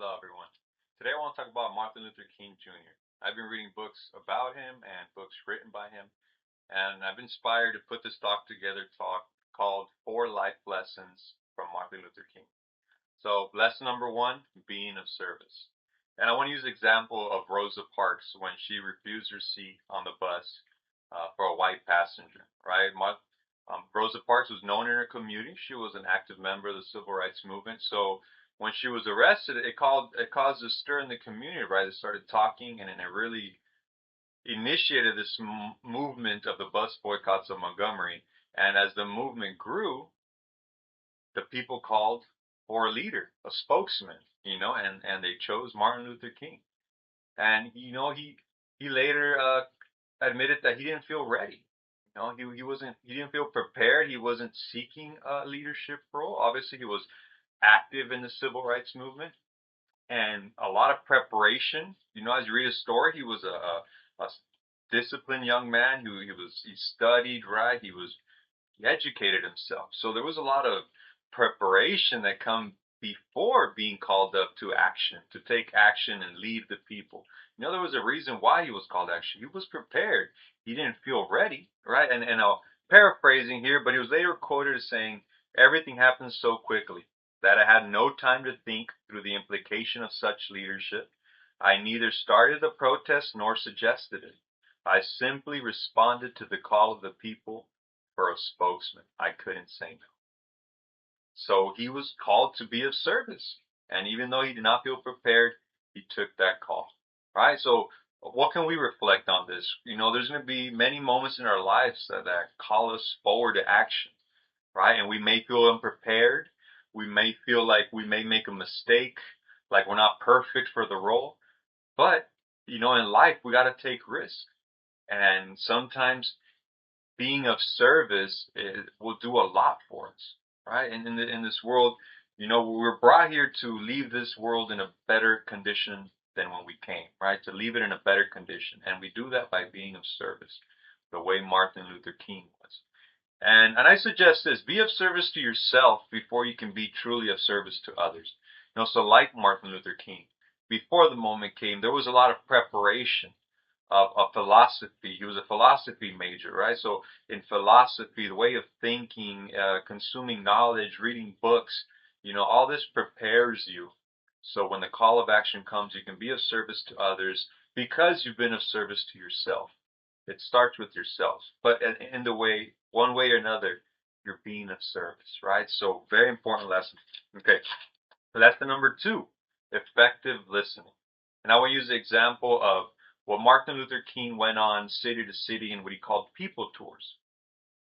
Hello, everyone. Today I want to talk about Martin Luther King Jr. I've been reading books about him and books written by him, and I've been inspired to put this talk called Four Life Lessons from Martin Luther King. So, lesson number one, being of service. And I want to use the example of Rosa Parks when she refused her seat on the bus for a white passenger, right? Rosa Parks was known in her community. She was an active member of the civil rights movement. So when she was arrested, it caused a stir in the community, right? They started talking, and it really initiated this movement of the bus boycotts of Montgomery. And as the movement grew, the people called for a leader, a spokesman, and they chose Martin Luther King. And he later admitted that he didn't feel ready. He didn't feel prepared. He wasn't seeking a leadership role. Obviously, he was active in the civil rights movement and a lot of preparation. As you read his story, he was a disciplined young man who he studied, right? He educated himself. So there was a lot of preparation that come before being called up to action, to take action and lead the people. There was a reason why he was called action. He was prepared. He didn't feel ready, right? And I'll paraphrasing here, but he was later quoted as saying, "Everything happened so quickly that I had no time to think through the implication of such leadership. I neither started the protest nor suggested it. I simply responded to the call of the people for a spokesman. I couldn't say no." So he was called to be of service. And even though he did not feel prepared, he took that call. Right? So what can we reflect on this? There's going to be many moments in our lives that call us forward to action. Right? And we may feel unprepared. We may feel like we may make a mistake, like we're not perfect for the role. But, in life, we got to take risks. And sometimes being of service will do a lot for us, right? And in this world, we're brought here to leave this world in a better condition than when we came, right? To leave it in a better condition, and we do that by being of service, the way Martin Luther King was. And I suggest this: be of service to yourself before you can be truly of service to others. So like Martin Luther King, before the moment came, there was a lot of preparation of philosophy. He was a philosophy major, right? So in philosophy, the way of thinking, consuming knowledge, reading books, all this prepares you. So when the call of action comes, you can be of service to others because you've been of service to yourself. It starts with yourself, but in the way, one way or another, you're being of service, right? So very important lesson. Okay, lesson number two, effective listening. And I will use the example of what Martin Luther King went on city to city in what he called people tours.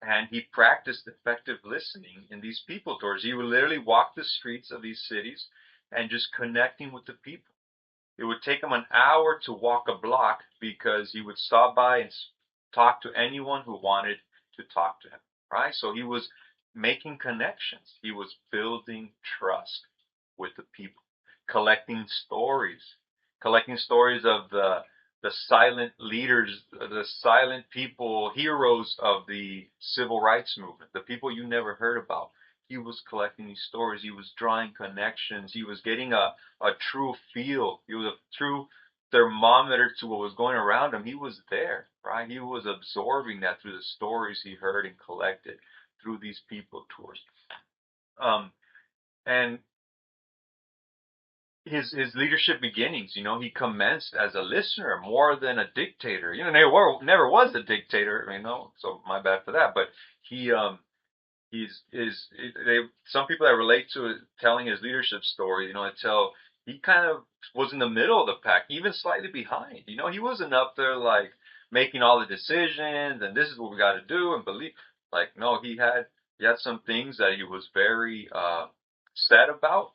And he practiced effective listening in these people tours. He would literally walk the streets of these cities and just connecting with the people. It would take him an hour to walk a block because he would stop by and talk to anyone who wanted to talk to him, right? So he was making connections. He was building trust with the people, collecting stories of the silent leaders, the silent people, heroes of the civil rights movement, the people you never heard about. He was collecting these stories. He was drawing connections. He was getting a true feel. He was a true thermometer to what was going around him. He was there, right? He was absorbing that through the stories he heard and collected through these people tours. And his leadership beginnings, he commenced as a listener more than a dictator. Never was a dictator, so my bad for that. But he some people that relate to it, telling his leadership story, tell he kind of was in the middle of the pack, even slightly behind. He wasn't up there like making all the decisions and this is what we got to do and believe. Like no, he had some things that he was very set about,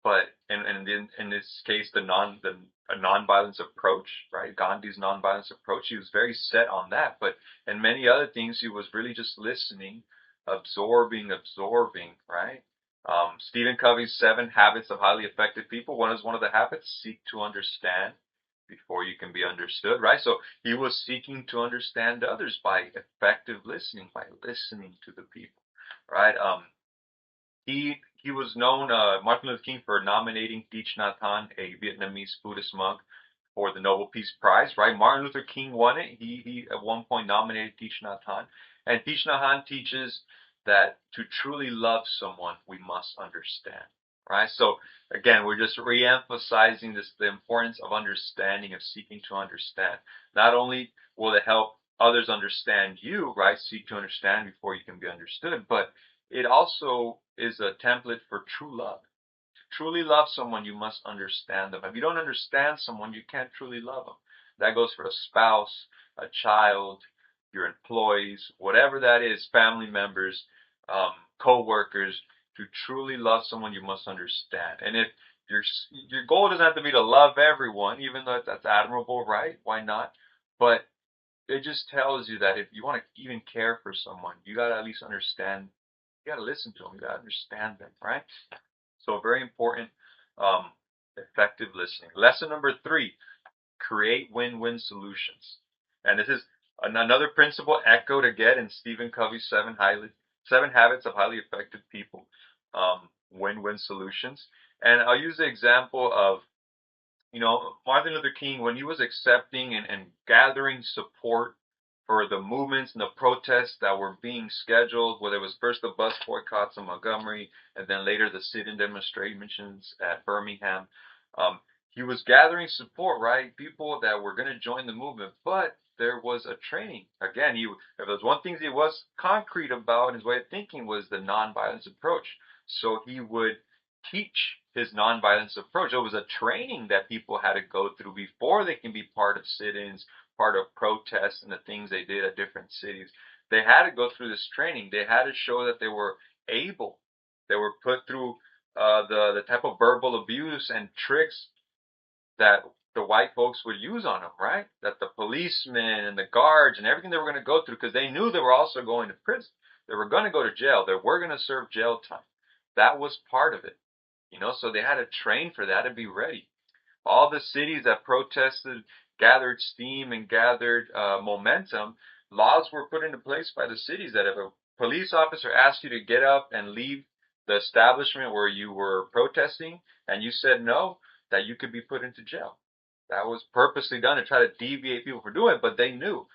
but in this case, a nonviolence approach, right? Gandhi's nonviolence approach, he was very set on that. But in many other things, he was really just listening, absorbing, right? Stephen Covey's 7 Habits of Highly Effective People. One of the habits: seek to understand before you can be understood, right? So he was seeking to understand others by effective listening, by listening to the people, right? he was known, Martin Luther King, for nominating Thich Nhat Hanh, a Vietnamese Buddhist monk, for the Nobel Peace Prize, right? Martin Luther King won it. He at one point nominated Thich Nhat Hanh. And Thich Nhat Hanh teaches that to truly love someone, we must understand, right? So again, we're just re-emphasizing this, the importance of understanding, of seeking to understand. Not only will it help others understand you, right? Seek to understand before you can be understood, but it also is a template for true love. To truly love someone, you must understand them. If you don't understand someone, you can't truly love them. That goes for a spouse, a child, your employees, whatever that is, family members, co-workers. To truly love someone, you must understand. And if your goal doesn't have to be to love everyone, even though that's admirable, right? Why not? But it just tells you that if you want to even care for someone, you got to at least understand. You got to listen to them. You got to understand them, right? So very important, um, effective listening. Lesson number 3, create win-win solutions. And this is another principle echoed again in Stephen Covey's Seven Habits of Highly Effective People. Win-win solutions. And I'll use the example of, Martin Luther King, when he was accepting and gathering support for the movements and the protests that were being scheduled, whether it was first the bus boycotts in Montgomery and then later the sit-in demonstrations at Birmingham. He was gathering support, right? People that were going to join the movement, but there was a training. Again, if there's one thing he was concrete about in his way of thinking was the nonviolence approach. So he would teach his nonviolence approach. It was a training that people had to go through before they can be part of sit-ins, part of protests and the things they did at different cities. They had to go through this training. They had to show that they were able. They were put through the type of verbal abuse and tricks that the white folks would use on them, right? That the policemen and the guards and everything they were going to go through, because they knew they were also going to prison. They were going to go to jail. They were going to serve jail time. That was part of it, so they had to train for that and be ready. All the cities that protested gathered steam and gathered momentum. Laws were put into place by the cities that if a police officer asked you to get up and leave the establishment where you were protesting and you said no, that you could be put into jail. That was purposely done to try to deviate people from doing it, but they knew.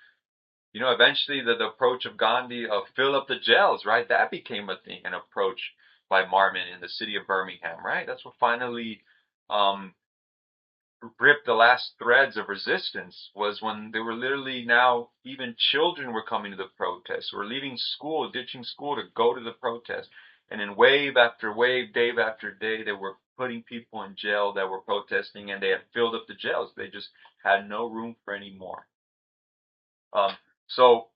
Eventually the approach of Gandhi of fill up the jails, right? That became a thing, an approach by Marmon in the city of Birmingham, right? That's what finally ripped the last threads of resistance, was when they were literally now even children were coming to the protests, were leaving school, ditching school to go to the protest. And in wave after wave, day after day, they were putting people in jail that were protesting, and they had filled up the jails. They just had no room for any more. So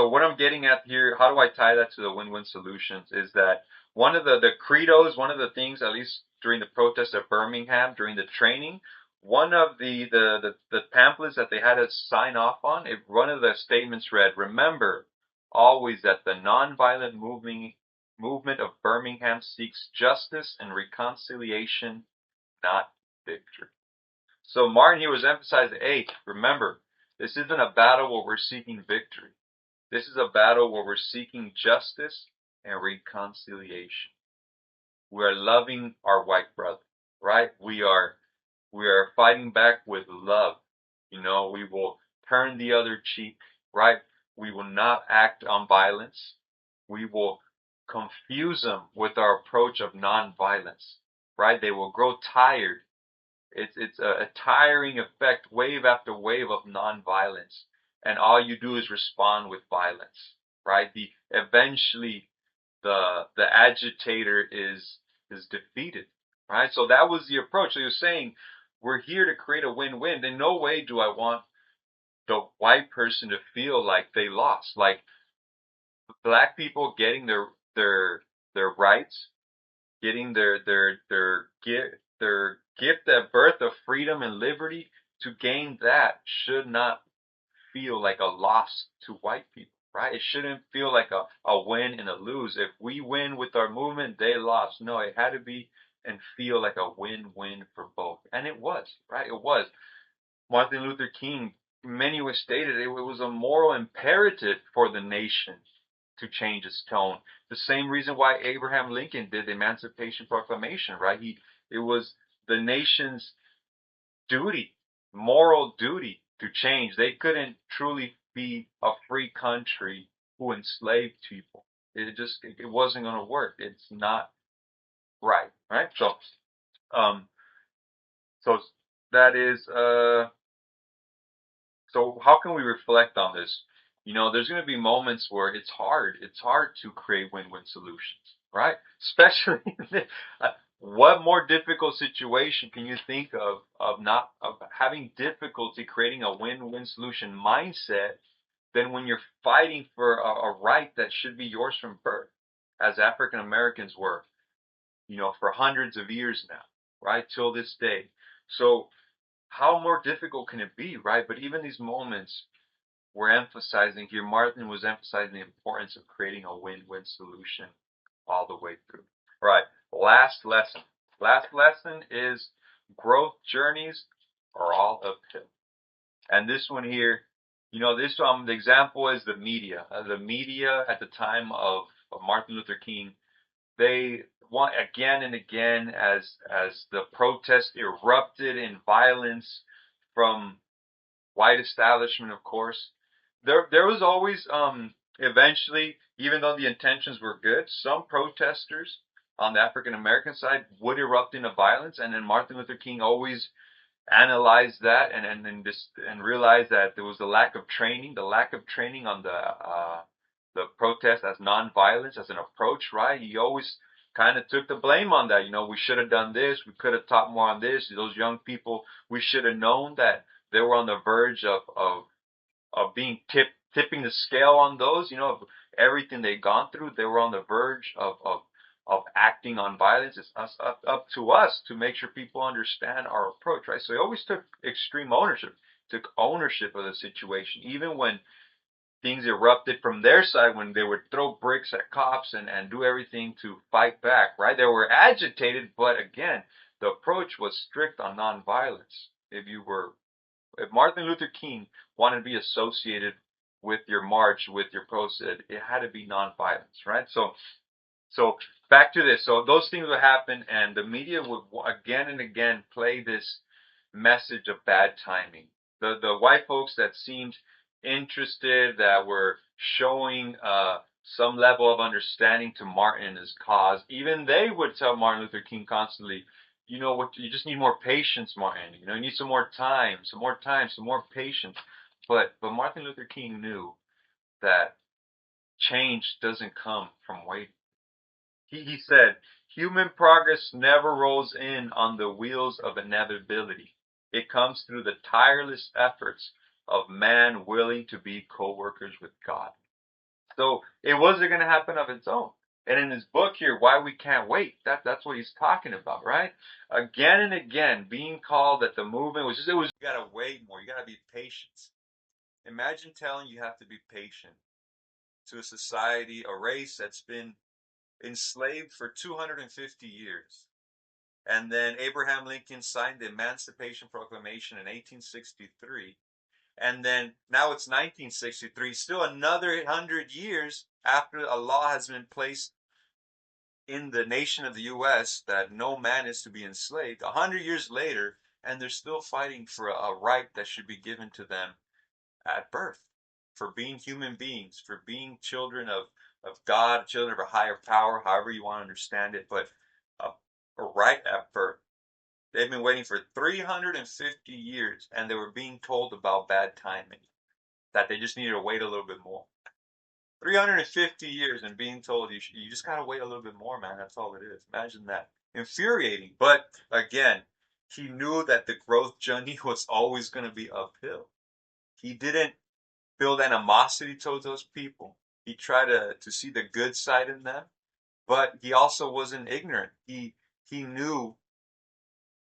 what I'm getting at here, how do I tie that to the win-win solutions, is that one of the credos, one of the things, at least during the protest at Birmingham, during the training, one of the pamphlets that they had to sign off on, one of the statements read, remember always that the nonviolent movement of Birmingham seeks justice and reconciliation, not victory. So Martin here was emphasizing, hey, remember, this isn't a battle where we're seeking victory. This is a battle where we're seeking justice and reconciliation. We are loving our white brother, right? We are fighting back with love. We will turn the other cheek, right? We will not act on violence. We will confuse them with our approach of nonviolence, right? They will grow tired. It's a tiring effect, wave after wave of nonviolence, and all you do is respond with violence, right? Eventually the agitator is defeated, right? So that was the approach. So you're saying we're here to create a win-win. In no way do I want the white person to feel like they lost, like black people getting their rights, getting their gift at birth of freedom and liberty, to gain that should not feel like a loss to white people, right? It shouldn't feel like a win and a lose. If we win with our movement, they lost. No, it had to be and feel like a win-win for both. And it was, right? It was. Martin Luther King, many ways stated it was a moral imperative for the nation to change its tone. The same reason why Abraham Lincoln did the Emancipation Proclamation, right? It was the nation's duty, moral duty to change. They couldn't truly be a free country who enslaved people. It wasn't going to work. It's not right, right? Um, so that is so how can we reflect on this? There's going to be moments where it's hard. It's hard to create win-win solutions, right? Especially what more difficult situation can you think of having difficulty creating a win-win solution mindset than when you're fighting for a right that should be yours from birth, as African Americans were, for hundreds of years now, right? Till this day. So how more difficult can it be, right? But even these moments we're emphasizing here, Martin was emphasizing the importance of creating a win-win solution all the way through. All right, last lesson. Last lesson is growth journeys are all uphill. And this one here, the example is the media. The media at the time of Martin Luther King, they want again and again as the protest erupted in violence from white establishment, of course. There was always eventually, even though the intentions were good, some protesters on the African American side would erupt into violence, and then Martin Luther King always analyzed that and realized that there was the lack of training on the protest as nonviolence as an approach, right? He always kind of took the blame on that. We should have done this. We could have taught more on this. Those young people, we should have known that they were on the verge of being tipping the scale on those, of everything they'd gone through. They were on the verge of acting on violence. It's up to us to make sure people understand our approach, right? So he always took extreme ownership, of the situation, even when things erupted from their side, when they would throw bricks at cops and do everything to fight back, right? They were agitated, but again, the approach was strict on nonviolence. If Martin Luther King wanted to be associated with your march, with your protest, it had to be nonviolence, right? So back to this. So those things would happen, and the media would again and again play this message of bad timing. The white folks that seemed interested, that were showing some level of understanding to Martin and his cause, even they would tell Martin Luther King constantly, you just need more patience, Martin. You need some more time, some more patience. But Martin Luther King knew that change doesn't come from waiting. He said, human progress never rolls in on the wheels of inevitability. It comes through the tireless efforts of man willing to be co-workers with God. So it wasn't going to happen of its own. And in his book here, Why We Can't Wait, that's what he's talking about, right? Again and again, being called that the movement you gotta wait more, you gotta be patient. Imagine telling you have to be patient to a society, a race that's been enslaved for 250 years. And then Abraham Lincoln signed the Emancipation Proclamation in 1863. And then now it's 1963, still another 100 years after a law has been placed in the nation of the U.S. that no man is to be enslaved. 100 years later, and they're still fighting for a right that should be given to them at birth, for being human beings, for being children of God, children of a higher power, however you want to understand it, but a right at birth. They've been waiting for 350 years, and they were being told about bad timing, that they just needed to wait a little bit more. 350 years and being told you just gotta wait a little bit more, man. That's all it is. Imagine that. Infuriating. But again, he knew that the growth journey was always going to be uphill. He didn't build animosity towards those people. He tried to see the good side in them, but he also wasn't ignorant. He knew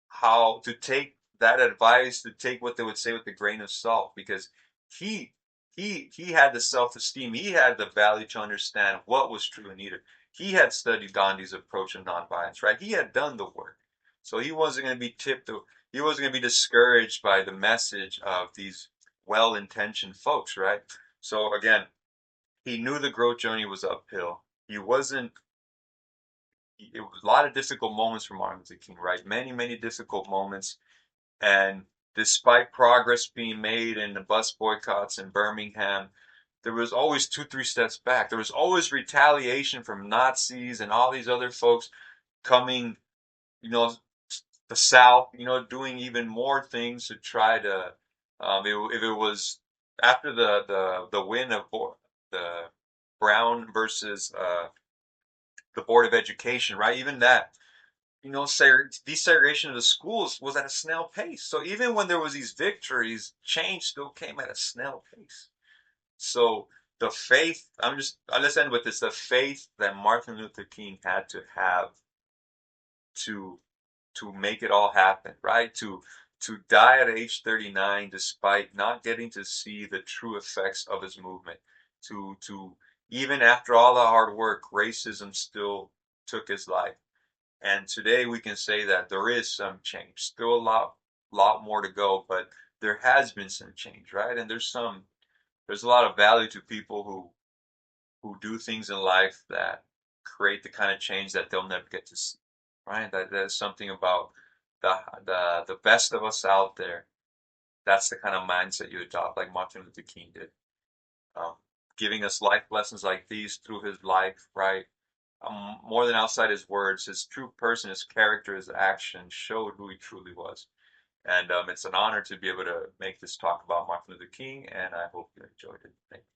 how to take that advice, to take what they would say with a grain of salt, because he had the self-esteem, he had the value to understand what was true and needed. He had studied Gandhi's approach of nonviolence, right? He had done the work. So he wasn't going to be he wasn't going to be discouraged by the message of these well-intentioned folks, right? So again, he knew the growth journey was uphill. He wasn't. It was a lot of difficult moments for Martin Luther King, right? Many, many difficult moments. And despite progress being made in the bus boycotts in Birmingham, there was always two, three steps back. There was always retaliation from Nazis and all these other folks coming, you know, the South, doing even more things to try to, if it was after the win of the Brown versus the Board of Education, right? Even that, desegregation of the schools was at a snail pace. So even when there was these victories, change still came at a snail pace. So the faith, let's end with this, the faith that Martin Luther King had to have to make it all happen, right? To die at age 39 despite not getting to see the true effects of his movement. To even after all the hard work, racism still took his life. And today we can say that there is some change. Still a lot more to go, but there has been some change, right? And there's a lot of value to people who do things in life that create the kind of change that they'll never get to see, right? That's something about the best of us out there. That's the kind of mindset you adopt, like Martin Luther King did, um, giving us life lessons like these through his life, right? More than outside his words, his true person, his character, his actions showed who he truly was. And it's an honor to be able to make this talk about Martin Luther King, and I hope you enjoyed it. Thank you.